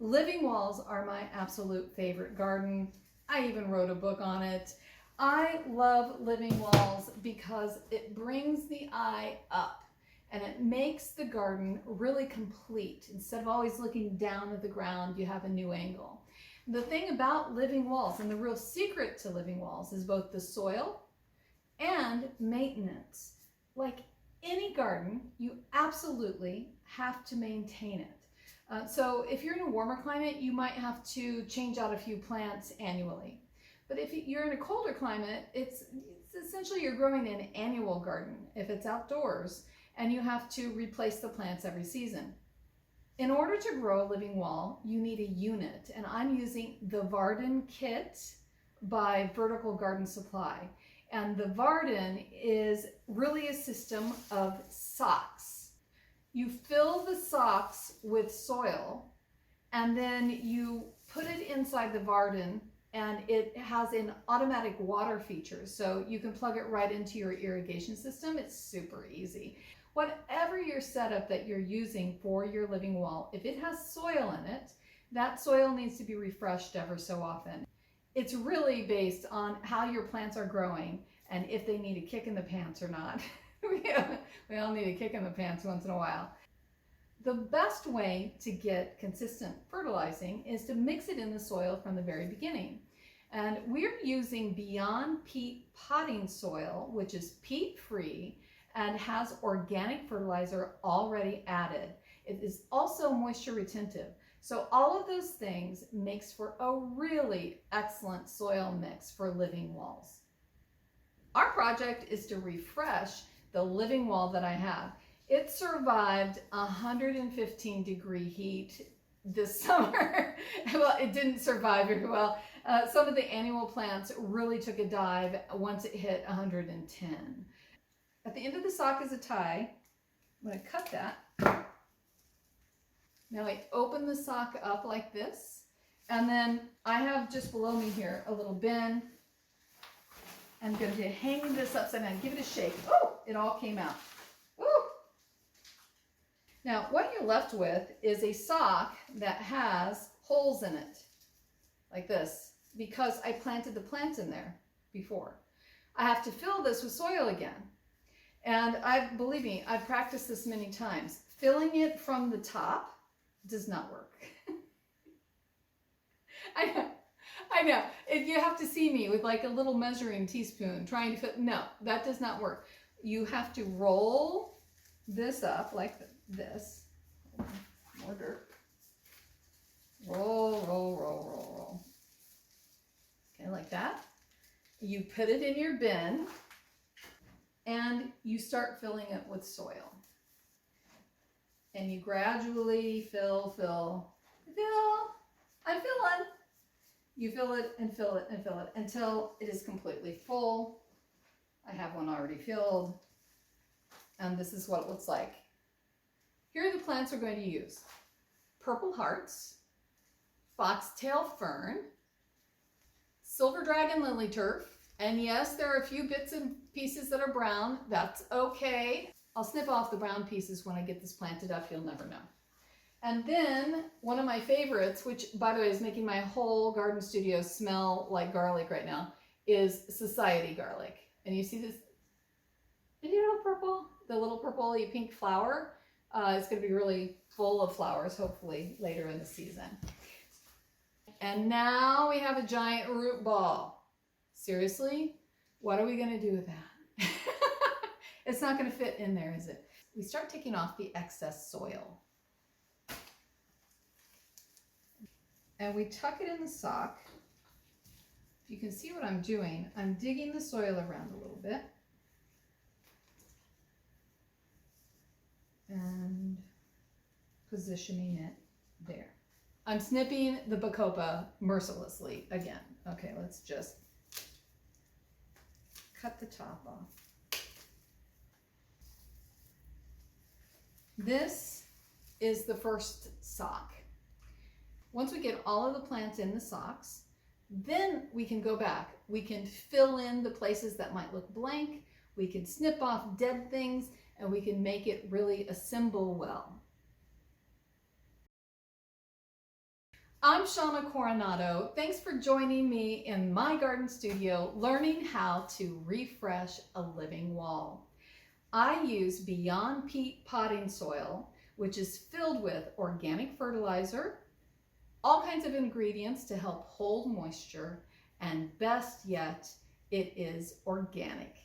Living walls are my absolute favorite garden. I even wrote a book on it. I love living walls because it brings the eye up and it makes the garden really complete. Instead of always looking down at the ground, you have a new angle. The thing about living walls, and the real secret to living walls, is both the soil and maintenance. Like any garden, you absolutely have to maintain it. So if you're in a warmer climate, you might have to change out a few plants annually. But if you're in a colder climate, it's essentially you're growing an annual garden if it's outdoors, and you have to replace the plants every season. In order to grow a living wall, you need a unit, and I'm using the Varden Kit by Vertical Garden Supply. And the Varden is really a system of socks. You fill the socks with soil, and then you put it inside the Varden, and it has an automatic water feature, so you can plug it right into your irrigation system. It's super easy. Whatever your setup that you're using for your living wall, if it has soil in it, that soil needs to be refreshed ever so often. It's really based on how your plants are growing and if they need a kick in the pants or not. We all need a kick in the pants once in a while. The best way to get consistent fertilizing is to mix it in the soil from the very beginning. And we're using Beyond Peat potting soil, which is peat-free and has organic fertilizer already added. It is also moisture retentive. So all of those things makes for a really excellent soil mix for living walls. Our project is to refresh the living wall that I have. It survived 115-degree heat this summer. Well, it didn't survive very well. Some of the annual plants really took a dive once it hit 110. At the end of the sock is a tie. I'm going to cut that. Now I open the sock up like this, and then I have just below me here a little bin. I'm going to hang this upside down. Give it a shake. Oh, it all came out. Woo! Now what you're left with is a sock that has holes in it, like this, because I planted the plant in there before. I have to fill this with soil again. And believe me, I've practiced this many times. Filling it from the top does not work. I know. You have to see me with like a little measuring teaspoon trying to fit. No, that does not work. You have to roll this up like this. More dirt. Roll, roll, roll, roll, roll. Okay, like that. You put it in your bin and you start filling it with soil. And you gradually fill. I'm filling. You fill it and fill it and fill it until it is completely full. I have one already filled. And this is what it looks like. Here are the plants we're going to use. Purple hearts, Foxtail Fern, Silver Dragon Lilyturf, and yes, there are a few bits and pieces that are brown. That's okay. I'll snip off the brown pieces when I get this planted up. You'll never know. And then one of my favorites, which by the way is making my whole garden studio smell like garlic right now, is Society garlic. And you see this little purple, the little purple-y pink flower. It's going to be really full of flowers, hopefully later in the season. And now we have a giant root ball. Seriously? What are we going to do with that? It's not going to fit in there, is it? We start taking off the excess soil. And we tuck it in the sock. If you can see what I'm doing, I'm digging the soil around a little bit. And positioning it there. I'm snipping the Bacopa mercilessly again. Okay, let's just cut the top off. This is the first sock. Once we get all of the plants in the socks, then we can go back. We can fill in the places that might look blank. We can snip off dead things, and we can make it really assemble well. I'm Shauna Coronado. Thanks for joining me in my garden studio, learning how to refresh a living wall. I use Beyond Peat potting soil, which is filled with organic fertilizer, all kinds of ingredients to help hold moisture, and best yet, it is organic.